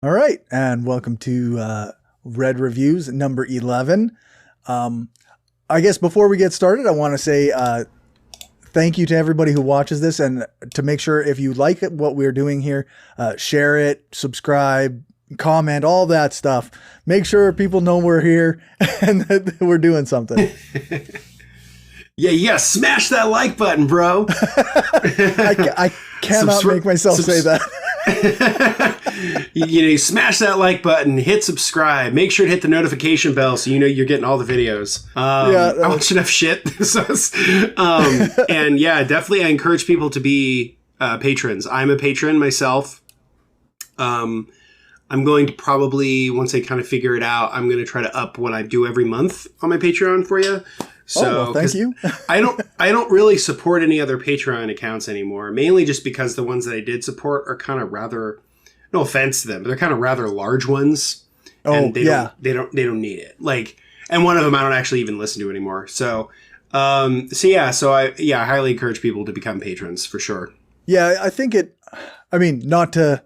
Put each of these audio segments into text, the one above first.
All right, and welcome to Red Reviews number 11. I guess before we get started, I want to say thank you to everybody who watches this, and to make sure if you like what we're doing here, share it, subscribe, comment, all that stuff. Make sure people know we're here and that we're doing something. Yeah, smash that like button, bro. I cannot make myself say that. You smash that like button, hit subscribe, make sure to hit the notification bell so you know you're getting all the videos. I watch enough shit. And yeah, definitely I encourage people to be patrons. I'm a patron myself. I'm going to probably, once I kind of figure it out, I'm going to try to up what I do every month on my Patreon for you. So thank you. I don't really support any other Patreon accounts anymore, mainly just because the ones that I did support are kind of rather, no offense to them, but they're kind of rather large ones. And they don't need it. And one of them I don't actually even listen to anymore. So I highly encourage people to become patrons for sure. Yeah, I think not to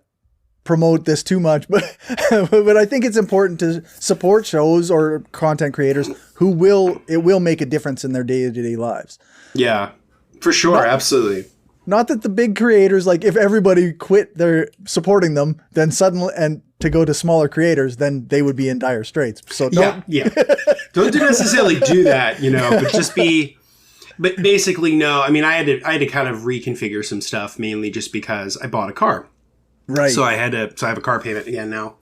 promote this too much, but I think it's important to support shows or content creators who will make a difference in their day-to-day lives. Yeah, for sure. Absolutely. Not that the big creators, if everybody quit their supporting them, then suddenly, and to go to smaller creators, then they would be in dire straits. So don't don't necessarily do that, but just be, but basically, no, I had to kind of reconfigure some stuff, mainly just because I bought a car. Right. So I have a car payment again now.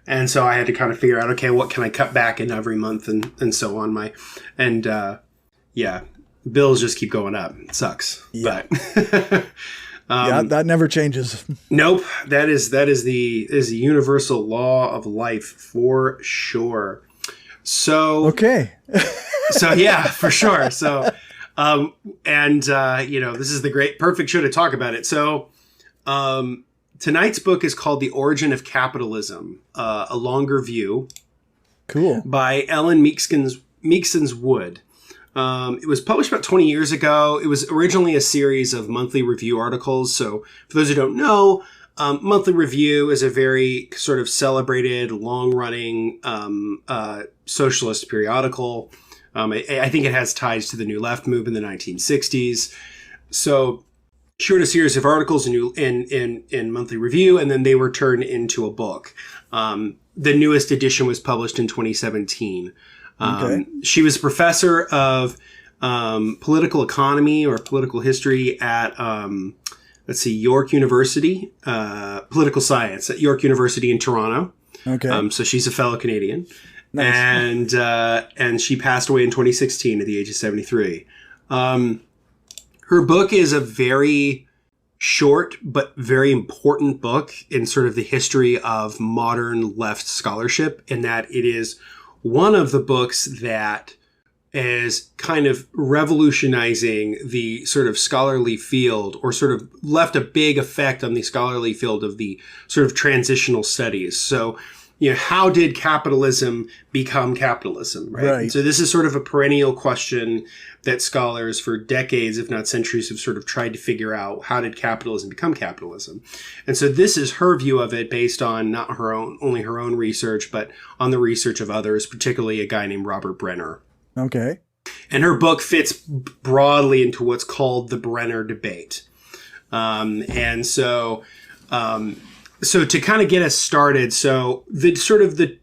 And so I had to kind of figure out, okay, what can I cut back in every month and so on. Bills just keep going up. It sucks. Yeah. But that never changes. Nope. That is the universal law of life for sure. So okay. So yeah, for sure. So this is the perfect show to talk about it. So tonight's book is called The Origin of Capitalism, A Longer View. Cool. By Ellen Meiksins Wood. It was published about 20 years ago. It was originally a series of monthly review articles. So for those who don't know, Monthly Review is a very sort of celebrated, long-running socialist periodical. I think it has ties to the New Left movement in the 1960s. So she wrote a series of articles in Monthly Review, and then they were turned into a book. The newest edition was published in 2017. Okay. She was a professor of political economy or political history at, York University, political science at York University in Toronto. Okay. So she's a fellow Canadian. Nice. And she passed away in 2016 at the age of 73. Her book is a very short but very important book in sort of the history of modern left scholarship, in that it is one of the books that is kind of revolutionizing the sort of scholarly field, or sort of left a big effect on the scholarly field of the sort of transitional studies. So, how did capitalism become capitalism, right? So this is sort of a perennial question that scholars for decades, if not centuries, have sort of tried to figure out. How did capitalism become capitalism? And so this is her view of it, based on not only her own research, but on the research of others, particularly a guy named Robert Brenner. Okay. And her book fits broadly into what's called the Brenner debate. So to kind of get us started, so the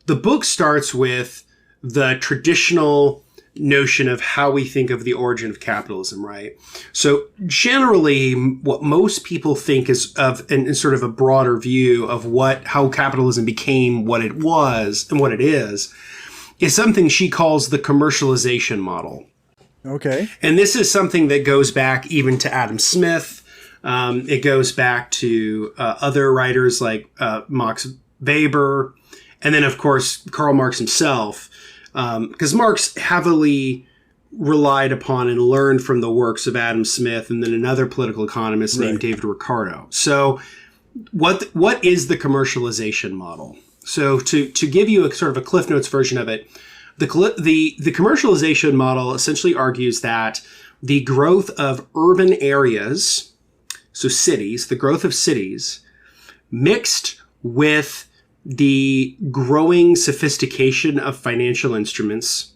book starts with the traditional notion of how we think of the origin of capitalism, right? So generally, what most people think is of, and sort of a broader view of how capitalism became what it was and what it is something she calls the commercialization model. Okay. And this is something that goes back even to Adam Smith. It goes back to other writers like Max Weber, and then, of course, Karl Marx himself, because Marx heavily relied upon and learned from the works of Adam Smith and then another political economist named David Ricardo. So what is the commercialization model? So to give you a sort of a Cliff Notes version of it, the commercialization model essentially argues that the growth of urban areas, so cities, the growth of cities, mixed with the growing sophistication of financial instruments,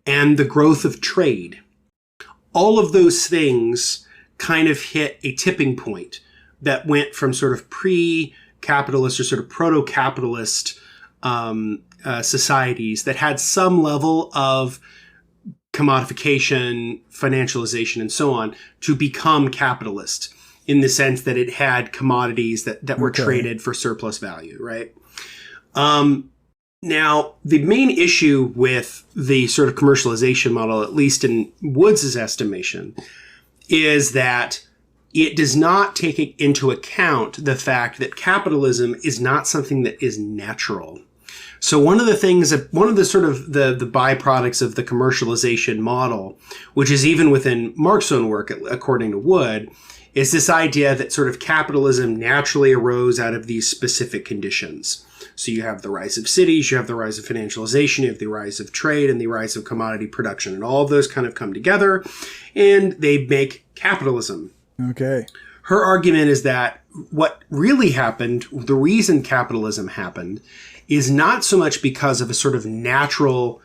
and the growth of trade. All of those things kind of hit a tipping point that went from sort of pre-capitalist or sort of proto-capitalist societies that had some level of commodification, financialization, and so on, to become capitalist in the sense that it had commodities that were traded for surplus value, right? Now, the main issue with the sort of commercialization model, at least in Woods' estimation, is that it does not take into account the fact that capitalism is not something that is natural. So one of the byproducts of the commercialization model, which is even within Marx's own work, according to Wood, is this idea that sort of capitalism naturally arose out of these specific conditions. So you have the rise of cities, you have the rise of financialization, you have the rise of trade, and the rise of commodity production. And all of those kind of come together, and they make capitalism. Okay. Her argument is that what really happened, the reason capitalism happened, is not so much because of a sort of natural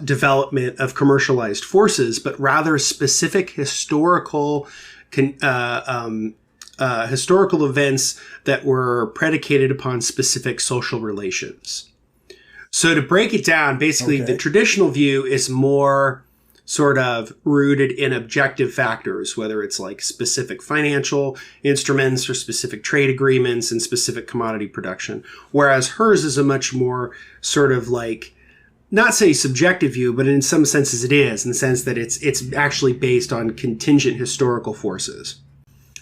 development of commercialized forces, but rather specific historical events that were predicated upon specific social relations. So to break it down, basically the traditional view is more sort of rooted in objective factors, whether it's like specific financial instruments or specific trade agreements and specific commodity production. Whereas hers is a much more sort of like, not say subjective view, but in some senses it is, in the sense that it's actually based on contingent historical forces.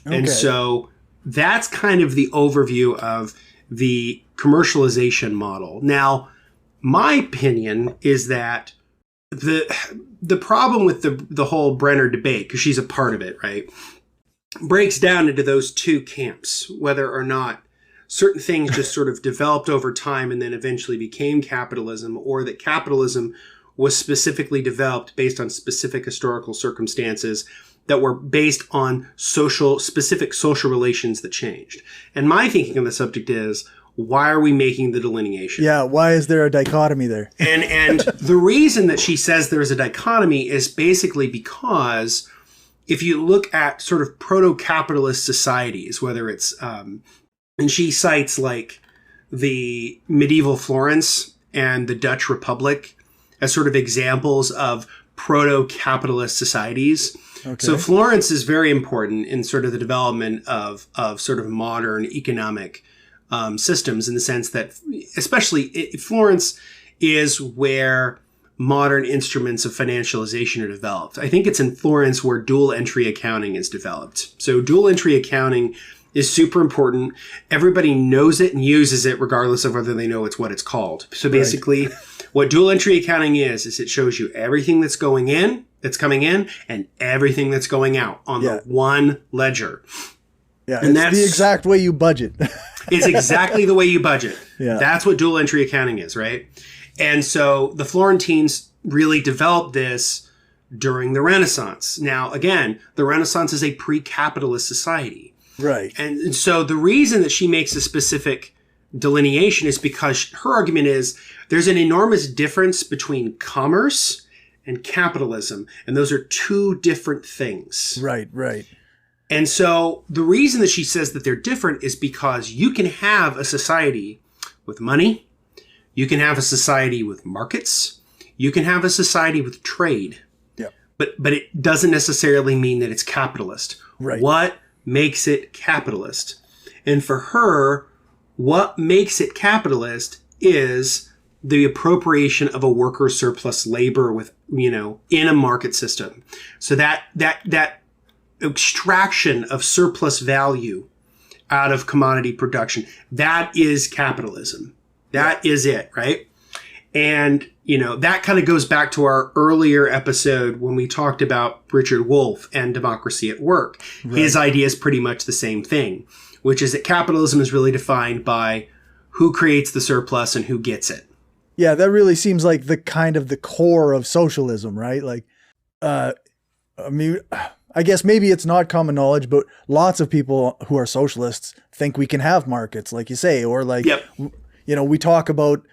Okay. And so that's kind of the overview of the commercialization model. Now, my opinion is that the problem with the whole Brenner debate, because she's a part of it, right, breaks down into those two camps, whether or not certain things just sort of developed over time and then eventually became capitalism, or that capitalism was specifically developed based on specific historical circumstances that were based on specific social relations that changed. And my thinking on the subject is, why are we making the delineation? Yeah, why is there a dichotomy there? And the reason that she says there's a dichotomy is basically because if you look at sort of proto-capitalist societies, whether it's, and she cites like the medieval Florence and the Dutch Republic as sort of examples of proto-capitalist societies. Okay. So Florence is very important in sort of the development of sort of modern economic systems, in the sense that especially Florence is where modern instruments of financialization are developed. I think it's in Florence where dual entry accounting is developed. So dual entry accounting is super important. Everybody knows it and uses it regardless of whether they know it's what it's called. So basically what dual entry accounting is it shows you everything that's coming in, and everything that's going out on the one ledger. Yeah, and that's the exact way you budget. It's exactly the way you budget. Yeah. That's what dual entry accounting is, right? And so the Florentines really developed this during the Renaissance. Now, again, the Renaissance is a pre-capitalist society. Right. And so the reason that she makes a specific delineation is because her argument is there's an enormous difference between commerce and capitalism. And those are two different things. Right, right. And so the reason that she says that they're different is because you can have a society with money, you can have a society with markets, you can have a society with trade. Yeah. But it doesn't necessarily mean that it's capitalist. Right. What makes it capitalist? And for her, what makes it capitalist is the appropriation of a worker surplus labor with, in a market system. So that extraction of surplus value out of commodity production, that is capitalism. That is it, right? And, that kind of goes back to our earlier episode when we talked about Richard Wolff and democracy at work. Right. His idea is pretty much the same thing, which is that capitalism is really defined by who creates the surplus and who gets it. Yeah, that really seems like the kind of the core of socialism, right? Like, I guess maybe it's not common knowledge, but lots of people who are socialists think we can have markets, like you say, or like, we talk about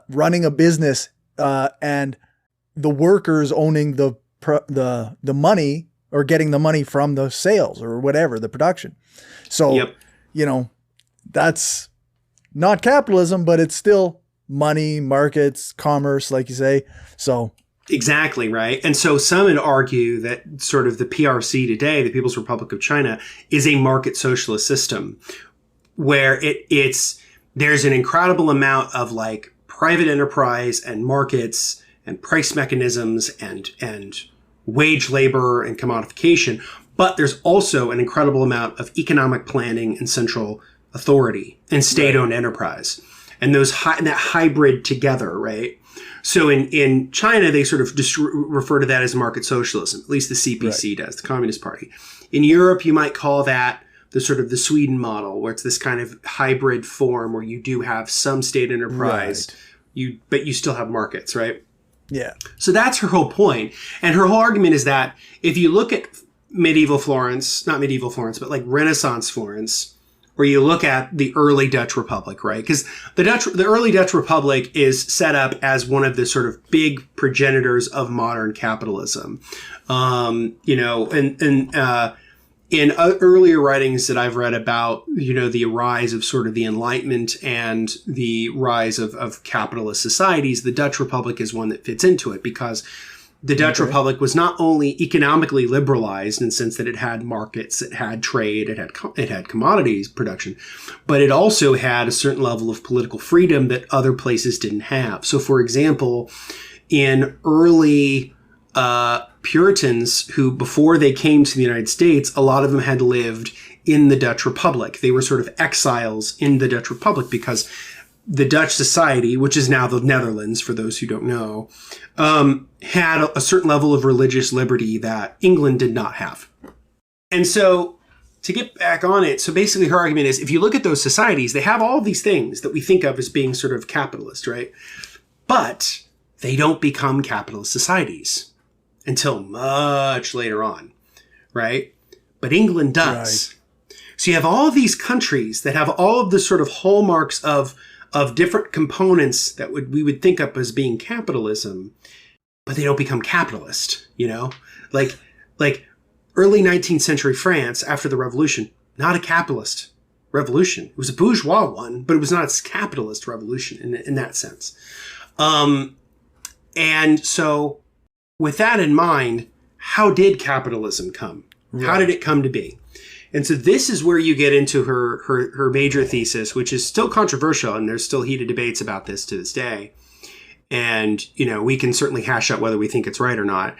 running a business and the workers owning the money or getting the money from the sales or whatever, the production. So, that's not capitalism, but it's still money, markets, commerce, like you say. So exactly right. And so some would argue that sort of the PRC today, the People's Republic of China, is a market socialist system where there's an incredible amount of like private enterprise and markets and price mechanisms and wage labor and commodification. But there's also an incredible amount of economic planning and central authority and state-owned enterprise. And that hybrid together, right? So in China, they sort of just refer to that as market socialism. At least the CPC does, the Communist Party. In Europe, you might call that the sort of the Sweden model, where it's this kind of hybrid form where you do have some state enterprise, but you still have markets, right? Yeah. So that's her whole point. And her whole argument is that if you look at medieval Florence, not medieval Florence, but like Renaissance Florence, or you look at the early Dutch Republic, right? Because the early Dutch Republic is set up as one of the sort of big progenitors of modern capitalism. In earlier writings that I've read about, the rise of sort of the Enlightenment and the rise of capitalist societies, the Dutch Republic is one that fits into it because the Dutch Republic was not only economically liberalized in the sense that it had markets, it had trade, it had commodities production, but it also had a certain level of political freedom that other places didn't have. So, for example, in early Puritans who, before they came to the United States, a lot of them had lived in the Dutch Republic. They were sort of exiles in the Dutch Republic because the Dutch society, which is now the Netherlands, for those who don't know, had a certain level of religious liberty that England did not have. And so to get back on it, so basically her argument is if you look at those societies, they have all these things that we think of as being sort of capitalist, right? But they don't become capitalist societies until much later on, right? But England does. Right. So you have all of these countries that have all of the sort of hallmarks of different components that we would think of as being capitalism, but they don't become capitalist, like early 19th century France after the revolution, not a capitalist revolution. It was a bourgeois one, but it was not a capitalist revolution in that sense. And so with that in mind, how did capitalism come? Right. How did it come to be? And so this is where you get into her major thesis, which is still controversial, and there's still heated debates about this to this day. And, we can certainly hash out whether we think it's right or not.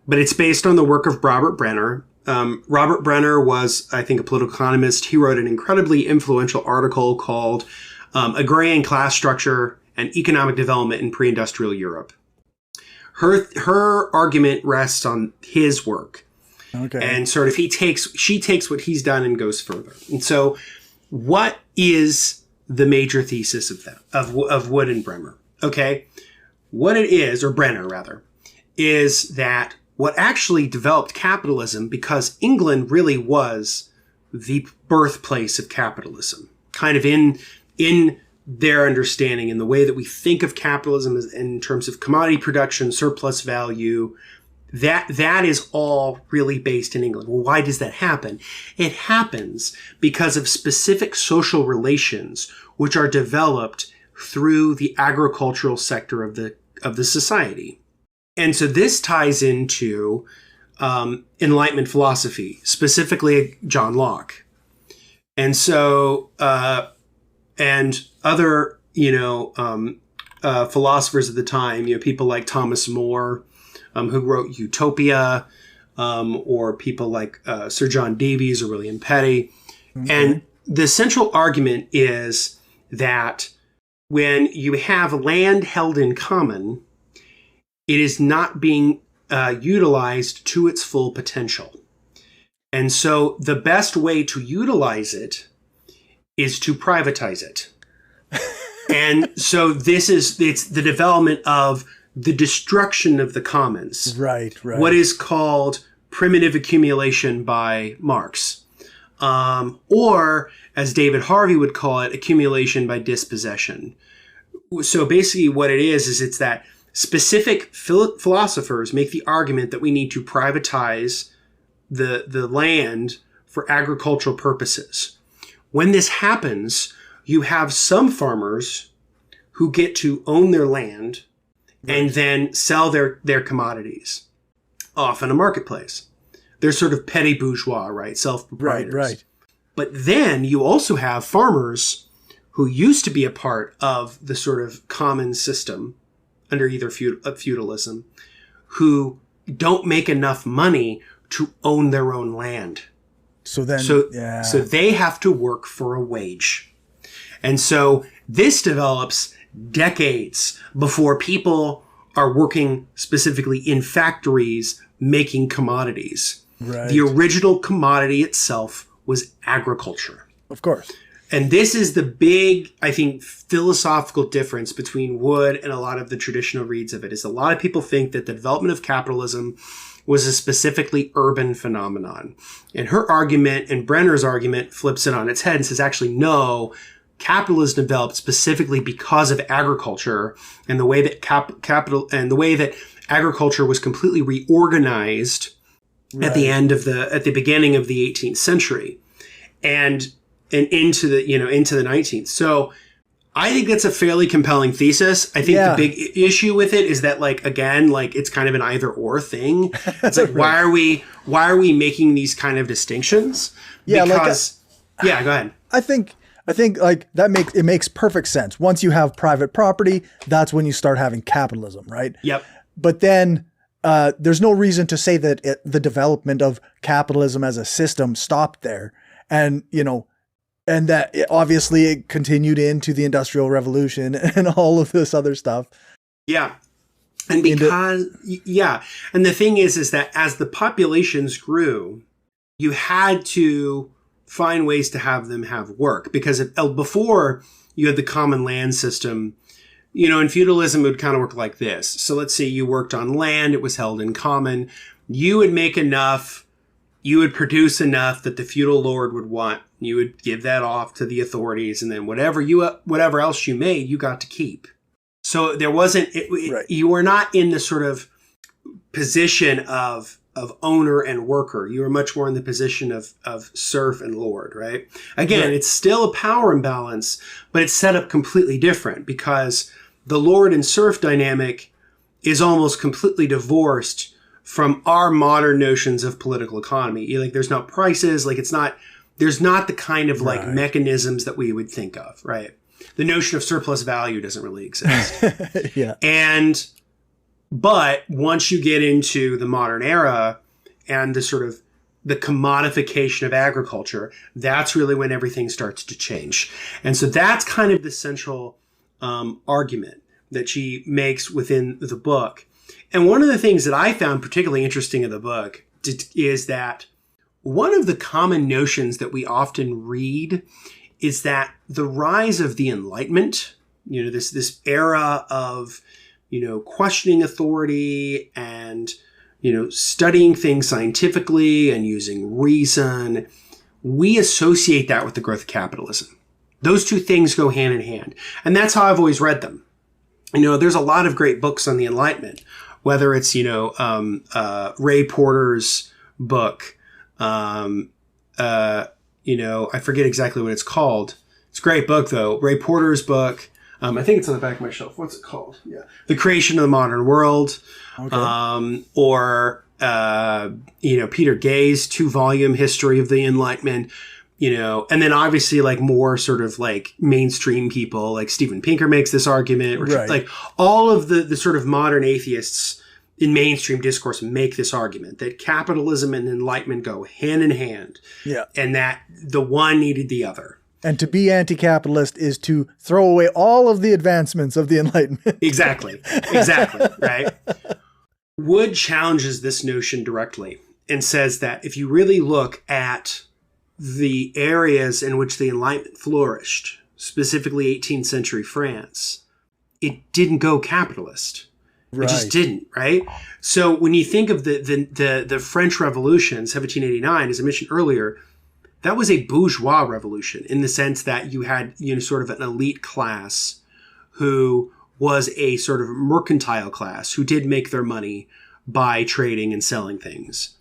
But it's based on the work of Robert Brenner. Robert Brenner was, I think, a political economist. He wrote an incredibly influential article called Agrarian Class Structure and Economic Development in Pre-Industrial Europe. Her argument rests on his work. Okay. And sort of she takes what he's done and goes further. And so what is the major thesis of Wood and Bremer? Okay. What it is, or Brenner rather, is that what actually developed capitalism, because England really was the birthplace of capitalism, kind of in their understanding, in the way that we think of capitalism in terms of commodity production, surplus value, that is all really based in England. Well, why does that happen? It happens because of specific social relations which are developed through the agricultural sector of the society. And so this ties into Enlightenment philosophy, specifically John Locke. And so and other philosophers of the time, people like Thomas More, who wrote Utopia, or people like Sir John Davies or William Petty. Mm-hmm. And the central argument is that when you have land held in common, it is not being utilized to its full potential. And so the best way to utilize is to privatize it. And so it's the development of the destruction of the commons. Right. What is called primitive accumulation by Marx. or as David Harvey would call it, accumulation by dispossession. So basically what it is it's that specific philosophers make the argument that we need to privatize the land for agricultural purposes. When this happens, you have some farmers who get to own their land and then sell their commodities off in a marketplace. They're sort of petty bourgeois, right? Self-proprietors. Right. But then you also have farmers who used to be a part of the sort of common system under either feudalism, who don't make enough money to own their own land. So they have to work for a wage. And so this develops decades before people are working specifically in factories making commodities. Right. The original commodity itself was agriculture. Of course. And this is the big, I think, philosophical difference between Wood and a lot of the traditional reads of it, is a lot of people think that the development of capitalism was a specifically urban phenomenon. And her argument and Brenner's argument flips it on its head and says, actually, no, capitalism developed specifically because of agriculture and the way that agriculture was completely reorganized at the beginning of the 18th century and into the 19th. So I think that's a fairly compelling thesis. I think the big issue with it is that, it's kind of an either or thing. It's like, right. why are we making these kind of distinctions? Because, go ahead. I think that makes perfect sense. Once you have private property, that's when you start having capitalism, right? Yep. But then there's no reason to say that the development of capitalism as a system stopped there. And, and that obviously it continued into the Industrial Revolution and all of this other stuff. Yeah. And and the thing is that as the populations grew, you had to find ways to have them have work, because before you had the common land system, in feudalism, it would kind of work like this. So let's say you worked on land, it was held in common. You would make enough, you would produce enough that the feudal lord would want. You would give that off to the authorities, and then whatever else you made, you got to keep. So there wasn't, you were not in the sort of position of owner and worker. You were much more in the position of serf and lord, right? Again, it's still a power imbalance, but it's set up completely different, because the lord and serf dynamic is almost completely divorced from our modern notions of political economy. There's not prices, there's not the kind of mechanisms that we would think of, right? The notion of surplus value doesn't really exist. But once you get into the modern era and the sort of the commodification of agriculture, that's really when everything starts to change. And so that's kind of the central argument that she makes within the book. And one of the things that I found particularly interesting in the book is that one of the common notions that we often read is that the rise of the Enlightenment, this era of, questioning authority and, studying things scientifically and using reason, we associate that with the growth of capitalism. Those two things go hand in hand. And that's how I've always read them. There's a lot of great books on the Enlightenment, whether it's, Ray Porter's book, I forget exactly what it's called. It's a great book, though. Ray Porter's book. I think it's on the back of my shelf. What's it called? Yeah. The Creation of the Modern World. Okay. Or Peter Gay's 2-volume History of the Enlightenment. And then obviously more sort of mainstream people like Steven Pinker makes this argument. Or all of the sort of modern atheists in mainstream discourse make this argument that capitalism and enlightenment go hand in hand. Yeah. And that the one needed the other. And to be anti-capitalist is to throw away all of the advancements of the Enlightenment. Exactly, right? Wood challenges this notion directly and says that if you really look at the areas in which the Enlightenment flourished, specifically 18th century France, it didn't go capitalist. Right. It just didn't, right? So when you think of the French Revolution, 1789, as I mentioned earlier, that was a bourgeois revolution in the sense that you had, sort of an elite class who was a sort of mercantile class who did make their money by trading and selling things.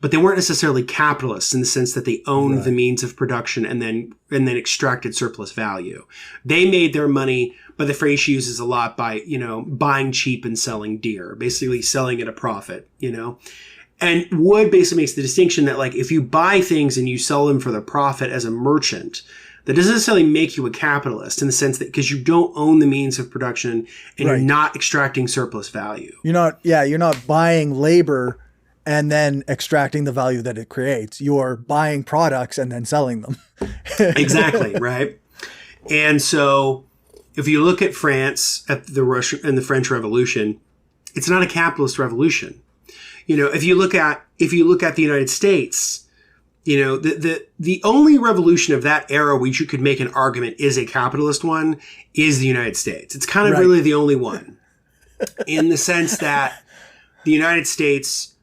But they weren't necessarily capitalists in the sense that they owned the means of production and then extracted surplus value. They made their money, but the phrase she uses a lot, by, buying cheap and selling dear, basically selling at a profit, And Wood basically makes the distinction that, like, if you buy things and you sell them for the profit as a merchant, that doesn't necessarily make you a capitalist in the sense that because you don't own the means of production and you're not extracting surplus value. You're not buying labor and then extracting the value that it creates. You're buying products and then selling them. Exactly, right? And so if you look at France at the Russian and the French Revolution, it's not a capitalist revolution. If you look at the United States, the only revolution of that era which you could make an argument is a capitalist one is the United States. It's kind of really the only one in the sense that the United States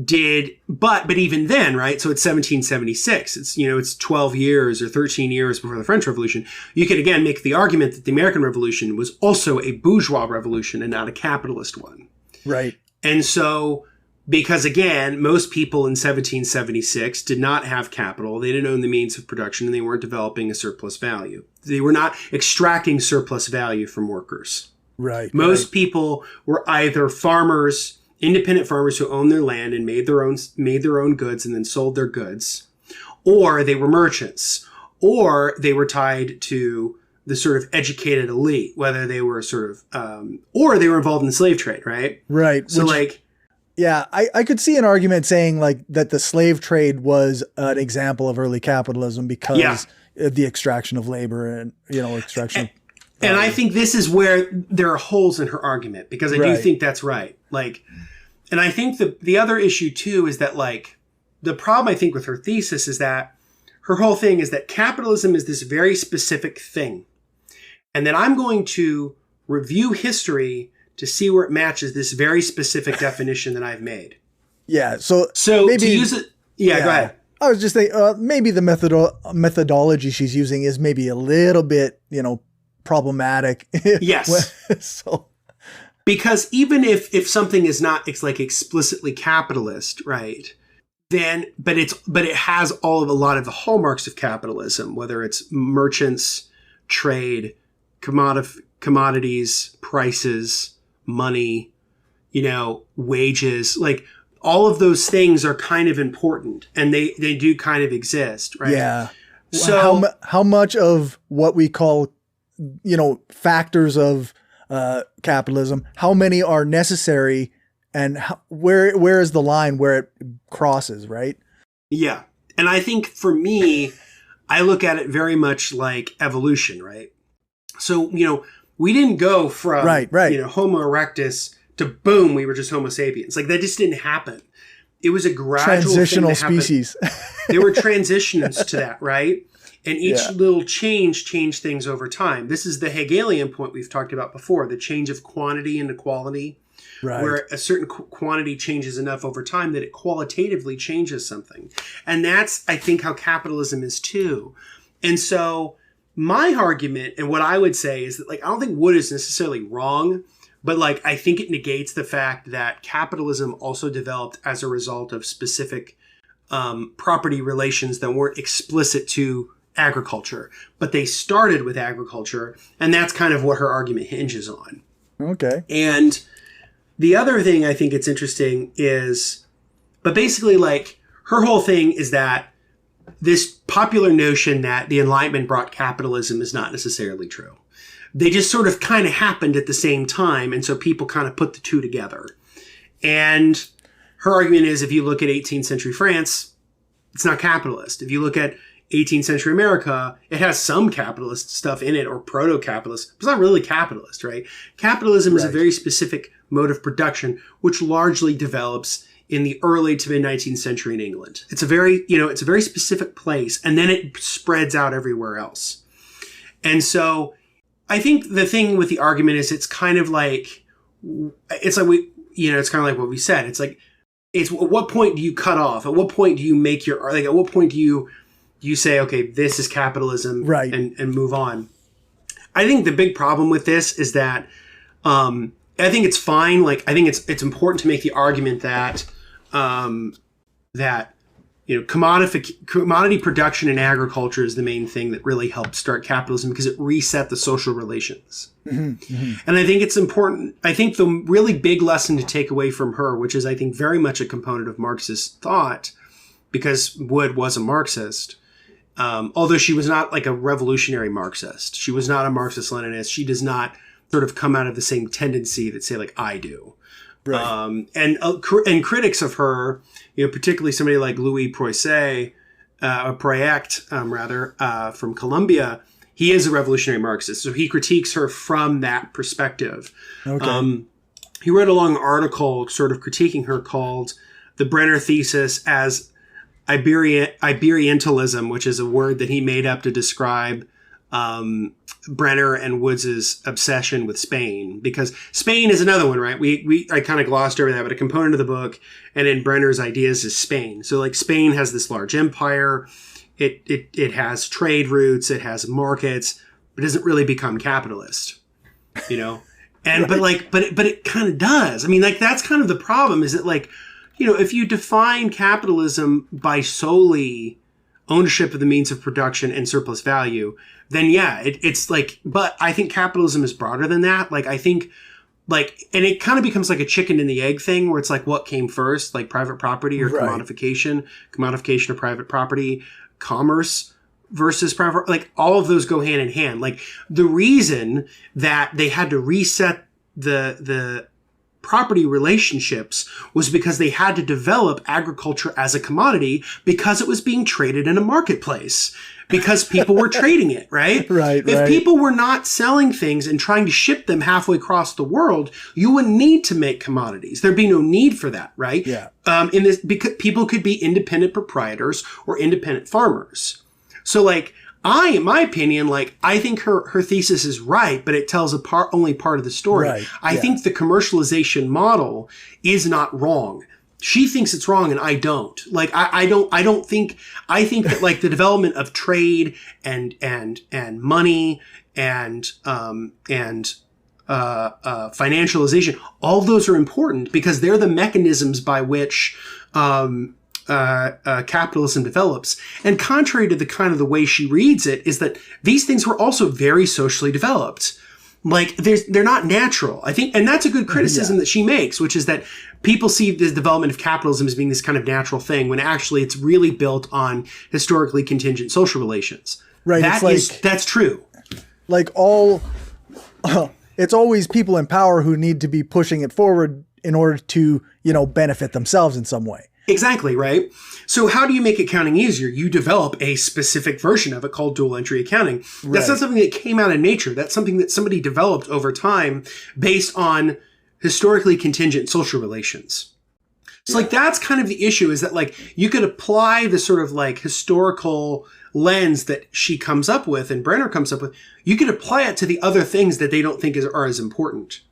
did, but even then, right? So it's 1776. It's 12 years or 13 years before the French Revolution. You could again make the argument that the American Revolution was also a bourgeois revolution and not a capitalist one. Right. And so, because again, most people in 1776 did not have capital. They didn't own the means of production and they weren't developing a surplus value. They were not extracting surplus value from workers. Right. Most people were either farmers, independent farmers who owned their land and made their own goods and then sold their goods, or they were merchants, or they were tied to the sort of educated elite, whether they were sort of, or they were involved in the slave trade, right? Right. So yeah, I could see an argument saying like that the slave trade was an example of early capitalism because of the extraction of labor and, extraction. And I think this is where there are holes in her argument because I do think that's right. And I think the other issue too is that the problem I think with her thesis is that her whole thing is that capitalism is this very specific thing. And that I'm going to review history to see where it matches this very specific definition that I've made. Yeah. So maybe to use it. Yeah, go ahead. I was just thinking maybe the methodology she's using is maybe a little bit, problematic. Yes. Because even if something is not explicitly capitalist, right? But it has a lot of the hallmarks of capitalism, whether it's merchants, trade, commodities, prices, money, wages, all of those things are kind of important and they do kind of exist, right? Yeah. So how much of what we call, factors of capitalism, how many are necessary and where is the line where it crosses, right? Yeah. And I think for me, I look at it very much like evolution, right? So, we didn't go from, Homo erectus to boom, we were just Homo sapiens. That just didn't happen. It was a gradual transitional species. There were transitions to that, right? And each little change changed things over time. This is the Hegelian point we've talked about before, the change of quantity into quality, where a certain quantity changes enough over time that it qualitatively changes something. And that's, I think, how capitalism is too. And so my argument and what I would say is that, I don't think Wood is necessarily wrong, but I think it negates the fact that capitalism also developed as a result of specific property relations that weren't explicit to agriculture, but they started with agriculture, and that's kind of what her argument hinges on. Okay. And the other thing I think it's interesting is, but basically her whole thing is that this popular notion that the Enlightenment brought capitalism is not necessarily true. They just sort of kind of happened at the same time, and so people kind of put the two together. And her argument is, if you look at 18th century France, it's not capitalist. If you look at 18th century America, it has some capitalist stuff in it, or proto-capitalist, but it's not really capitalist, right? Capitalism is a very specific mode of production, which largely develops in the early to mid 19th century in England. It's a very, it's a very specific place, and then it spreads out everywhere else. And so I think the thing with the argument is it's kind of it's kind of like what we said. It's at what point do you cut off? At what point do you make at what point do you you say, okay, this is capitalism, right, and move on. I think the big problem with this is that I think it's fine. Like, I think it's important to make the argument that commodity production in agriculture is the main thing that really helped start capitalism, because it reset the social relations. Mm-hmm, mm-hmm. And I think it's important. I think the really big lesson to take away from her, which is, I think, very much a component of Marxist thought, because Wood was a Marxist, although she was not like a revolutionary Marxist. She was not a Marxist-Leninist. She does not sort of come out of the same tendency that, say, like I do. Right. And critics of her, particularly somebody like Louis Proyect, from Colombia, he is a revolutionary Marxist. So he critiques her from that perspective. Okay. He wrote a long article sort of critiquing her called The Brenner Thesis as Iberientalism, which is a word that he made up to describe Brenner and Woods' obsession with Spain, because Spain is another one, right? I kind of glossed over that, but a component of the book and in Brenner's ideas is Spain. So like Spain has this large empire. It has trade routes. It has markets, but it doesn't really become capitalist, And, right. but it kind of does. I mean, like, that's kind of the problem, is that, like, if you define capitalism by solely ownership of the means of production and surplus value, then yeah, it's like, but I think capitalism is broader than that. Like, I think, like, and it kind of becomes like a chicken and the egg thing, where it's like, what came first, like private property or right. commodification of private property, commerce versus private, like all of those go hand in hand. Like, the reason that they had to reset the property relationships was because they had to develop agriculture as a commodity, because it was being traded in a marketplace, because people were trading it, right? Right. If people were not selling things and trying to ship them halfway across the world, you wouldn't need to make commodities. There'd be no need for that, right? Yeah. Because people could be independent proprietors or independent farmers. So, like, in my opinion, like, I think her thesis is right, but it tells only part of the story. Right, I think the commercialization model is not wrong. She thinks it's wrong, and I don't. Like, I think that, like, the development of trade and money and financialization, all those are important, because they're the mechanisms by which capitalism develops. And contrary to the way she reads it, is that these things were also very socially developed. Like, they're not natural, I think. And that's a good criticism that she makes, which is that people see the development of capitalism as being this kind of natural thing, when actually it's really built on historically contingent social relations. Right. That's true. Like, it's always people in power who need to be pushing it forward in order to, benefit themselves in some way. Exactly, right? So how do you make accounting easier? You develop a specific version of it called dual entry accounting. That's not something that came out of nature. That's something that somebody developed over time based on historically contingent social relations. So like, that's kind of the issue, is that, like, you could apply the sort of like historical lens that she comes up with and Brenner comes up with. You could apply it to the other things that they don't think are as important.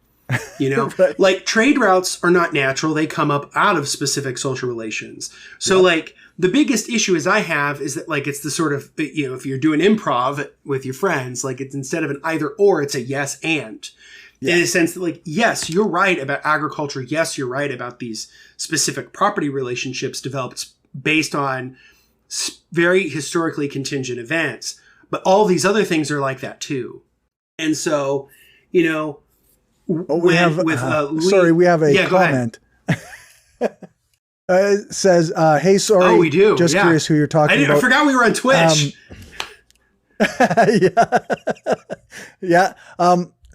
Right. Like, trade routes are not natural. They come up out of specific social relations. So like, the biggest issue I have is that, like, it's the sort of, if you're doing improv with your friends, like, it's instead of an either or, it's a yes and. Yeah. In a sense that, like, yes, you're right about agriculture. Yes, you're right about these specific property relationships developed based on very historically contingent events. But all these other things are like that too. And so, we have a comment. It says, hey, sorry. Oh, we do. Just curious who you're talking about. I forgot we were on Twitch. Yeah.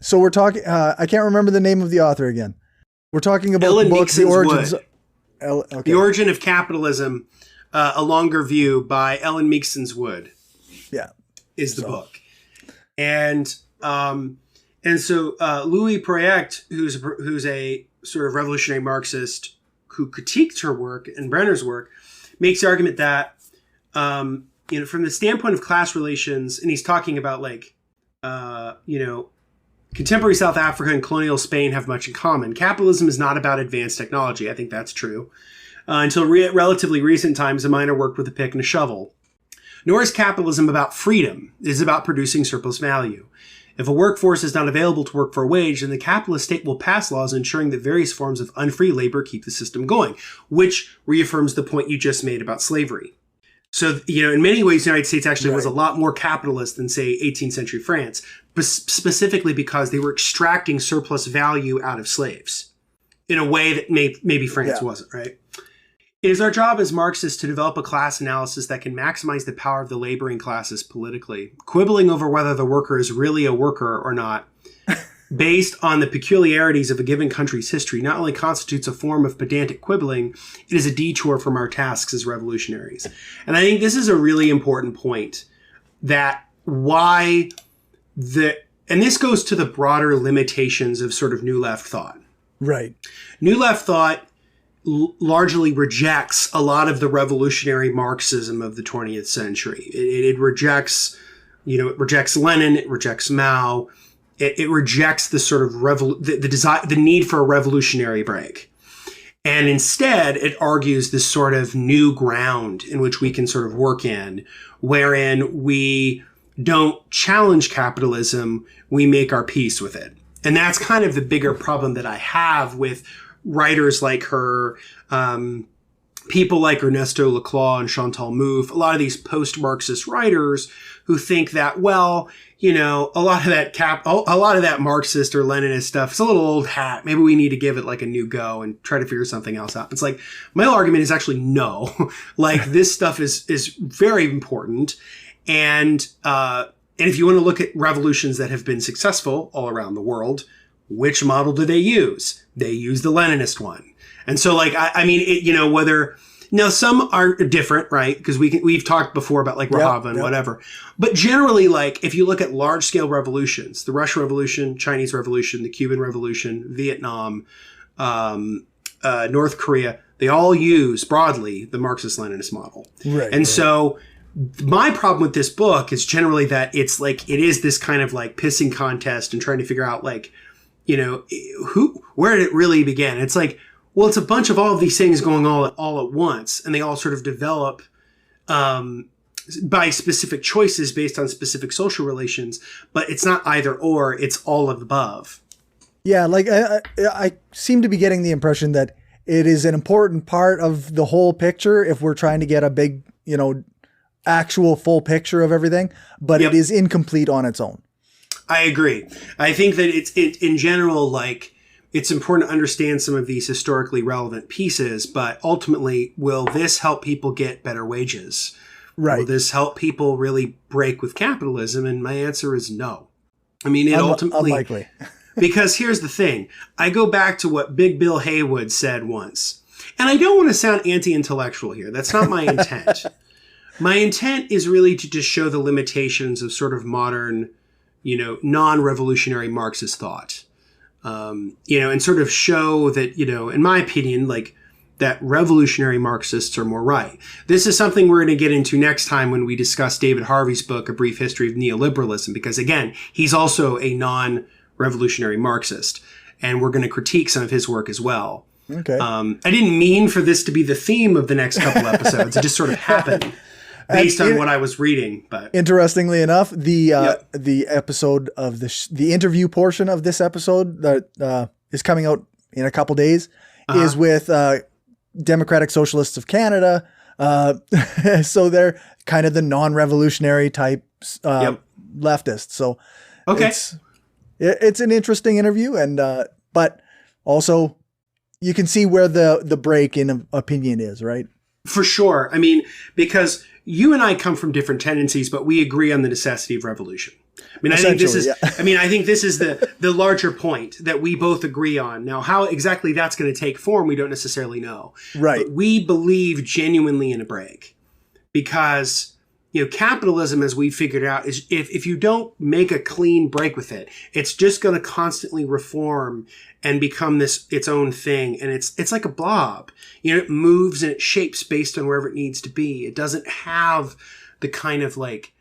So we're talking, I can't remember the name of the author again. We're talking about Ellen the book, The Origins. The Origin of Capitalism, A Longer View by Ellen Meiksins Wood. Yeah. Is the book. And so Louis Proyect, who's a sort of revolutionary Marxist who critiqued her work and Brenner's work, makes the argument that, from the standpoint of class relations, and he's talking about, like, contemporary South Africa and colonial Spain have much in common. Capitalism is not about advanced technology. I think that's true. Until relatively recent times, a miner worked with a pick and a shovel. Nor is capitalism about freedom. It is about producing surplus value. If a workforce is not available to work for a wage, then the capitalist state will pass laws ensuring that various forms of unfree labor keep the system going, which reaffirms the point you just made about slavery. So, in many ways, the United States actually was a lot more capitalist than, say, 18th century France, specifically because they were extracting surplus value out of slaves in a way that maybe France wasn't, right? It is our job as Marxists to develop a class analysis that can maximize the power of the laboring classes politically. Quibbling over whether the worker is really a worker or not, based on the peculiarities of a given country's history, not only constitutes a form of pedantic quibbling, it is a detour from our tasks as revolutionaries. And I think this is a really important point, that and this goes to the broader limitations of sort of New Left thought. Right. New Left thought largely rejects a lot of the revolutionary Marxism of the 20th century. It rejects, it rejects Lenin, it rejects Mao, it rejects the sort of the need for a revolutionary break. And instead, it argues this sort of new ground in which we can sort of work in, wherein we don't challenge capitalism, we make our peace with it. And that's kind of the bigger problem that I have with writers like her, people like Ernesto Laclau and Chantal Mouffe, a lot of these post-Marxist writers who think that, well, a lot of that Marxist or Leninist stuff is a little old hat. Maybe we need to give it like a new go and try to figure something else out. It's like, my argument is actually no. Like, this stuff is very important. And if you want to look at revolutions that have been successful all around the world, which model do they use? They use the Leninist one. And so, like, some are different, right? Because we've talked before about like Rahava and whatever. But generally, like, if you look at large scale revolutions, the Russian Revolution, Chinese Revolution, the Cuban Revolution, Vietnam, North Korea, they all use broadly the Marxist-Leninist model. Right. And so my problem with this book is generally that it's like, it is this kind of like pissing contest and trying to figure out, like, where did it really begin? It's like, well, it's a bunch of all of these things going all at once, and they all sort of develop by specific choices based on specific social relations, but it's not either or, it's all of the above. Yeah, like I seem to be getting the impression that it is an important part of the whole picture if we're trying to get a big, actual full picture of everything, but it is incomplete on its own. I agree. I think that it's in general, like, it's important to understand some of these historically relevant pieces, but ultimately, will this help people get better wages? Right. Will this help people really break with capitalism? And my answer is no. I mean, it ultimately... Unlikely. Because here's the thing. I go back to what Big Bill Haywood said once. And I don't want to sound anti-intellectual here. That's not my intent. My intent is really to just show the limitations of sort of modern, non-revolutionary Marxist thought. And sort of show that, in my opinion, like, that revolutionary Marxists are more right. This is something we're going to get into next time when we discuss David Harvey's book, A Brief History of Neoliberalism, because, again, he's also a non-revolutionary Marxist, and we're going to critique some of his work as well. Okay. I didn't mean for this to be the theme of the next couple episodes. It just sort of happened. Based on what I was reading, but interestingly enough, the episode of the interview portion of this episode that is coming out in a couple days is with Democratic Socialists of Canada. So they're kind of the non-revolutionary type leftists. So it's an interesting interview, and but also you can see where the break in opinion is, right? For sure. I mean, because you and I come from different tendencies, but we agree on the necessity of revolution. I mean, I think this is, I think this is the larger point that we both agree on. Now, how exactly that's going to take form, we don't necessarily know. Right. But we believe genuinely in a break, because, capitalism, as we figured out, is if you don't make a clean break with it, it's just going to constantly reform and become its own thing. And it's like a blob. It moves and it shapes based on wherever it needs to be. It doesn't have the kind of like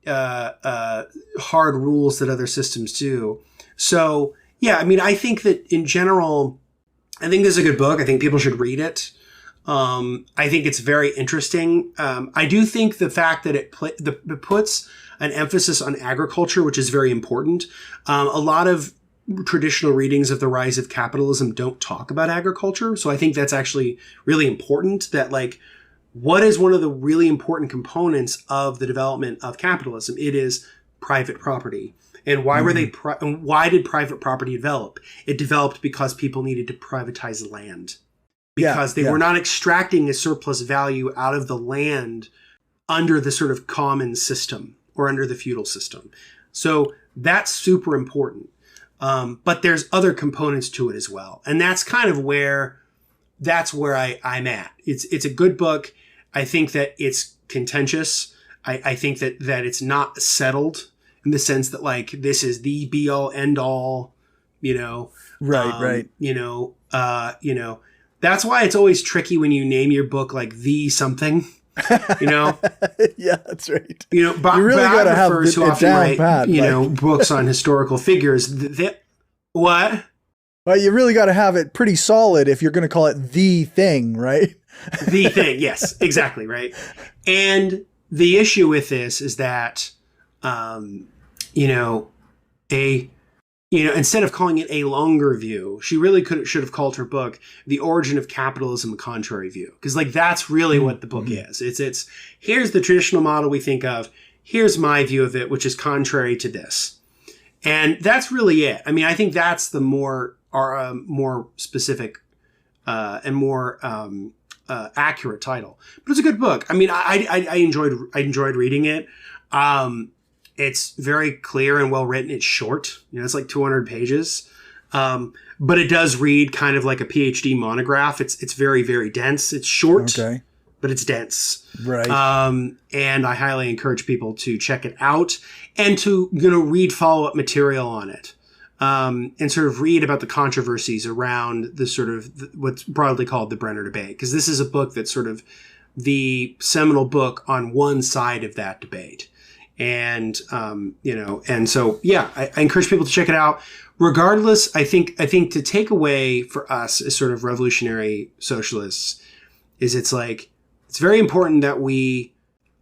hard rules that other systems do. So, I think that in general, I think this is a good book. I think people should read it. I think it's very interesting. I do think the fact that it puts an emphasis on agriculture, which is very important. A lot of traditional readings of The Rise of Capitalism don't talk about agriculture. So I think that's actually really important, that like, what is one of the really important components of the development of capitalism? It is private property. And why were why did private property develop? It developed because people needed to privatize land, because they were not extracting a surplus value out of the land under the sort of common system or under the feudal system. So that's super important. But there's other components to it as well. And that's kind of where I'm at. It's a good book. I think that it's contentious. I think that it's not settled in the sense that like, this is the be all end all, Right. That's why it's always tricky when you name your book like the something, Yeah, that's right. you really got to have it down pat. Books on historical figures. What? Well, you really got to have it pretty solid if you're going to call it the thing, right? The thing. Yes, exactly. Right. And the issue with this is that, instead of calling it a longer view, she really should have called her book The Origin of Capitalism, a Contrary View. Because like, that's really what the book is. It's here's the traditional model we think of. Here's my view of it, which is contrary to this. And that's really it. I mean, I think that's the more specific and more accurate title. But it's a good book. I mean, I enjoyed reading it. It's very clear and well written. It's short. It's like 200 pages. But it does read kind of like a PhD monograph. It's very, very dense. It's short, but it's dense. Right. And I highly encourage people to check it out and to, read follow-up material on it. And sort of read about the controversies around the sort of what's broadly called the Brenner debate. Because this is a book that's sort of the seminal book on one side of that debate. And, and so, I encourage people to check it out. Regardless, I think to take away for us as sort of revolutionary socialists is it's very important that we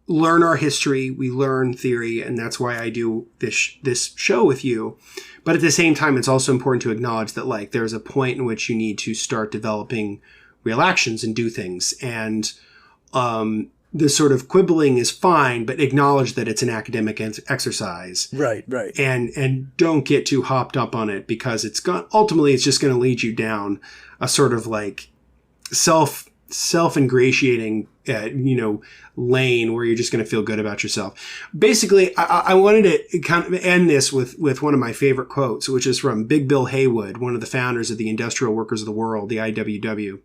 learn our history, we learn theory, and that's why I do this show with you. But at the same time, it's also important to acknowledge that like there's a point in which you need to start developing real actions and do things. And the sort of quibbling is fine, but acknowledge that it's an academic exercise. Right. And don't get too hopped up on it, because ultimately it's just going to lead you down a sort of like self-ingratiating, lane where you're just going to feel good about yourself. Basically, I wanted to kind of end this with one of my favorite quotes, which is from Big Bill Haywood, one of the founders of the Industrial Workers of the World, the IWW.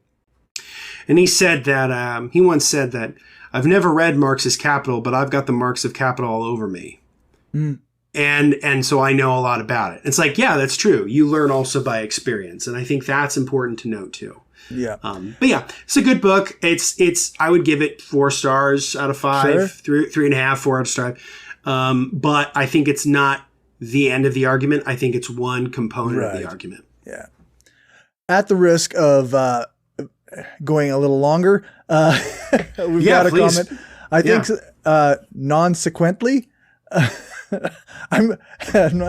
And he said that, he once said that, I've never read Marx's Capital, but I've got the marks of capital all over me. And so I know a lot about it. It's like, yeah, that's true. You learn also by experience. And I think that's important to note too. Yeah. But yeah, it's a good book. I would give it 4 stars out of 5, Sure. 3.5, 4 out of 5. But I think it's not the end of the argument. I think it's one component of the argument. Yeah. At the risk of going a little longer, we've got a comment. I think non-sequently. I'm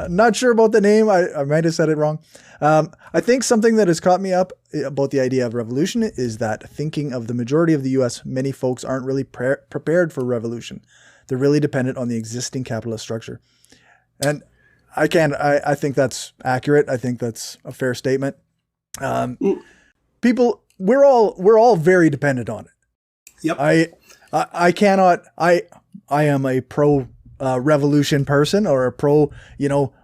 not sure about the name. I might have said it wrong. I think something that has caught me up about the idea of revolution is that thinking of the majority of the U.S., many folks aren't really prepared for revolution. They're really dependent on the existing capitalist structure. And I think that's accurate. I think that's a fair statement. People, we're all very dependent on it. Yep. I am a pro revolution person, or a pro,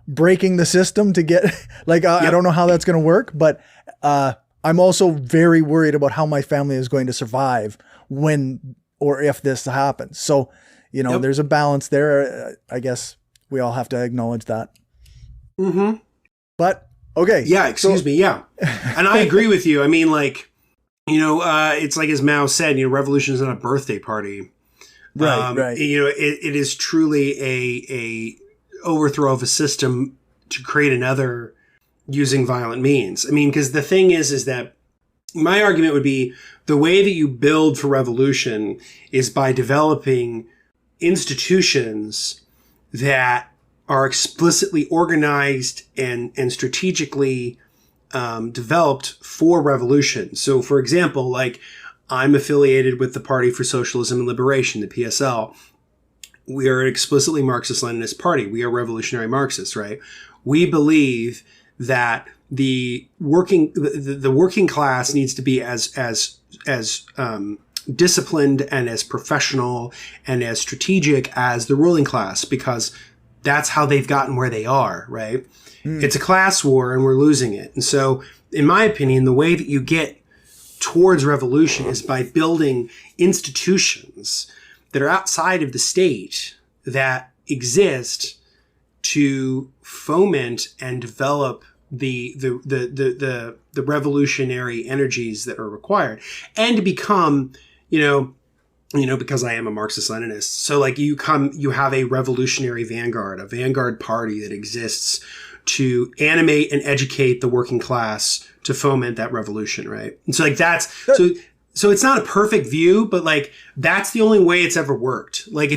breaking the system to get I don't know how that's going to work, but I'm also very worried about how my family is going to survive when or if this happens. So, there's a balance there. I guess we all have to acknowledge that. Mm-hmm. But okay. Yeah. Excuse me. Yeah. And I agree with you. I mean, it's like as Mao said, revolution is not a birthday party. Right. It is truly a overthrow of a system to create another using violent means. I mean, because the thing is that My argument would be the way that you build for revolution is by developing institutions that are explicitly organized and strategically developed for revolution. So, for example, like I'm affiliated with the Party for Socialism and Liberation, the PSL. We are an explicitly Marxist-Leninist party. We are revolutionary Marxists, right? We believe that the working class needs to be as disciplined and as professional and as strategic as the ruling class, because that's how they've gotten where they are, right? It's a class war and we're losing it. And so, in my opinion, the way that you get towards revolution is by building institutions that are outside of the state that exist to foment and develop the revolutionary energies that are required, and to become, because I am a Marxist-Leninist. So like you have a revolutionary vanguard, a vanguard party that exists to animate and educate the working class to foment that revolution, right? And so like so it's not a perfect view, but like that's the only way it's ever worked. Like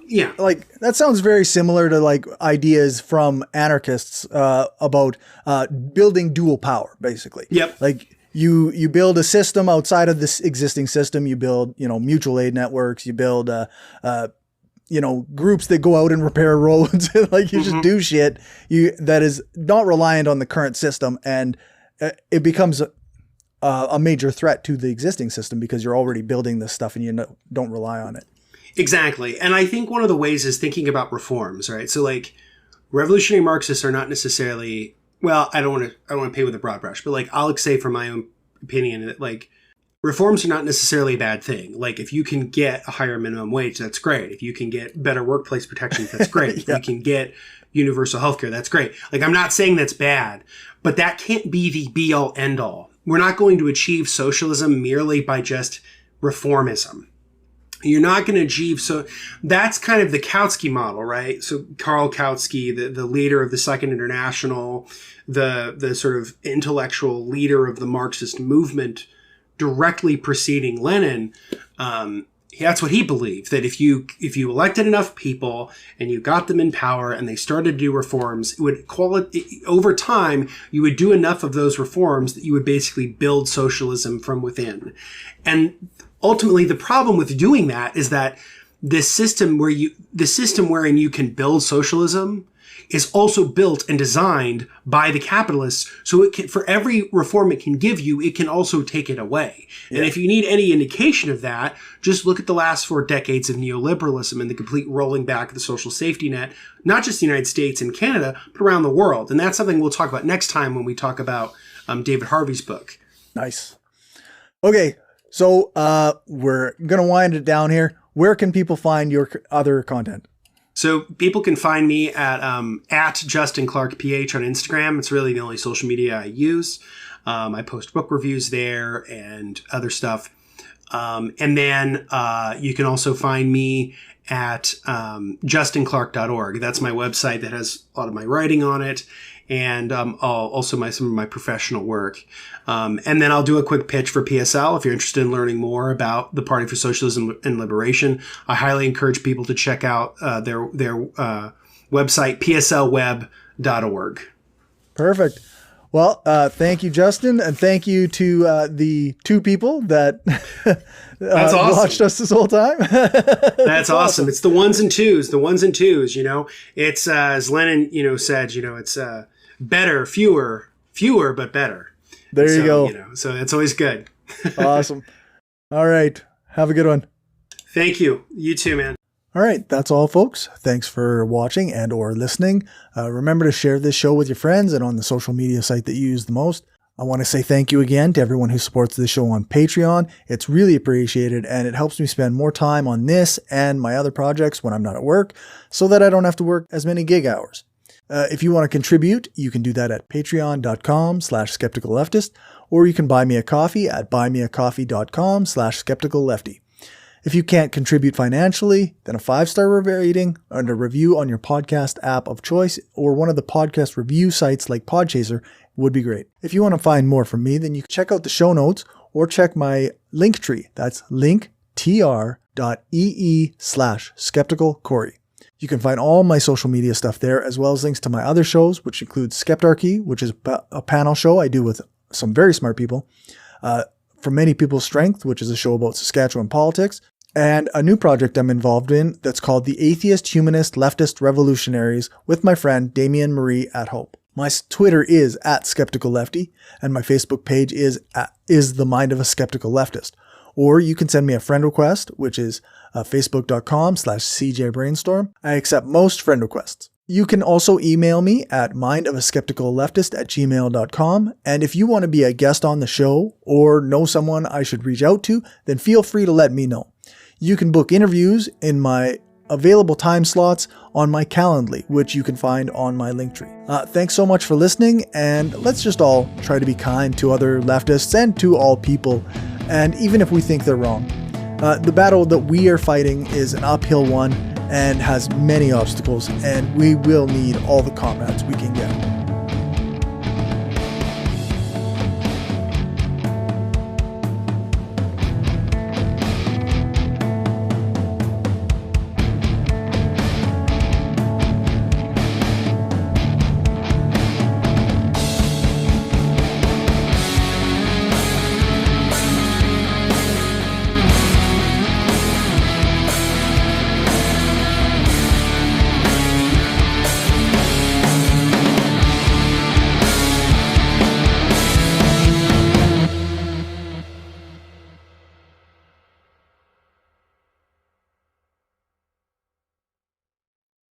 yeah. Like that sounds very similar to like ideas from anarchists about building dual power, basically. Yep. Like you build a system outside of this existing system. You build, mutual aid networks. You build, groups that go out and repair roads. Like you just do shit that is not reliant on the current system, and it becomes a major threat to the existing system because you're already building this stuff and you don't rely on it. Exactly. And I think one of the ways is thinking about reforms, right? So like revolutionary Marxists are not necessarily, well, I don't want to paint with a broad brush, but like I'll say from my own opinion that like reforms are not necessarily a bad thing. Like if you can get a higher minimum wage, that's great. If you can get better workplace protections, that's great. If you can get universal healthcare, that's great. Like I'm not saying that's bad, but that can't be the be all end all. We're not going to achieve socialism merely by just reformism. You're not going to achieve. So that's kind of the Kautsky model, right? So Karl Kautsky, the leader of the Second International, the sort of intellectual leader of the Marxist movement directly preceding Lenin, that's what he believed, that if you elected enough people and you got them in power and they started to do reforms, it would over time, you would do enough of those reforms that you would basically build socialism from within. And ultimately, the problem with doing that is that the system wherein you can build socialism is also built and designed by the capitalists. So it can, for every reform it can give you, it can also take it away. Yeah. And if you need any indication of that, just look at the last 4 decades of neoliberalism and the complete rolling back of the social safety net, not just the United States and Canada, but around the world. And that's something we'll talk about next time when we talk about David Harvey's book. Nice. Okay. So we're going to wind it down here. Where can people find your other content? So people can find me at Justin Clark PH on Instagram. It's really the only social media I use. I post book reviews there and other stuff. And then you can also find me at justinclark.org. That's my website that has a lot of my writing on it. And also some of my professional work. And then I'll do a quick pitch for PSL. If you're interested in learning more about the Party for Socialism and Liberation, I highly encourage people to check out their website, pslweb.org. Perfect. Well, thank you, Justin, and thank you to the 2 people that That's awesome. Watched us this whole time. That's awesome. It's the ones and twos. It's as Lenin, said, it's better, fewer, but better. There you go. So it's always good. Awesome. All right. Have a good one. Thank you. You too, man. All right. That's all, folks. Thanks for watching and or listening. Remember to share this show with your friends and on the social media site that you use the most. I want to say thank you again to everyone who supports this show on Patreon. It's really appreciated, and it helps me spend more time on this and my other projects when I'm not at work so that I don't have to work as many gig hours. If you want to contribute, you can do that at patreon.com/skepticalleftist, or you can buy me a coffee at buymeacoffee.com/skepticallefty. If you can't contribute financially, then a 5-star rating and a review on your podcast app of choice or one of the podcast review sites like Podchaser would be great. If you want to find more from me, then you can check out the show notes or check my Linktree. That's linktr.ee/skepticalcory. You can find all my social media stuff there, as well as links to my other shows, which include Skeptarchy, which is a panel show I do with some very smart people. From Many People's Strength, which is a show about Saskatchewan politics, and a new project I'm involved in that's called the Atheist, Humanist, Leftist, Revolutionaries with my friend Damien Marie at Hope. My Twitter is @SkepticalLefty, and my Facebook page is the Mind of a Skeptical Leftist. Or you can send me a friend request, which is facebook.com/cjbrainstorm. I accept most friend requests. You can also email me at mindofaskepticalleftist@gmail.com. And if you want to be a guest on the show or know someone I should reach out to, then feel free to let me know. You can book interviews in my available time slots on my Calendly, which you can find on my Linktree. Thanks so much for listening, and let's just all try to be kind to other leftists and to all people, and even if we think they're wrong. The battle that we are fighting is an uphill one and has many obstacles, and we will need all the comrades we can get.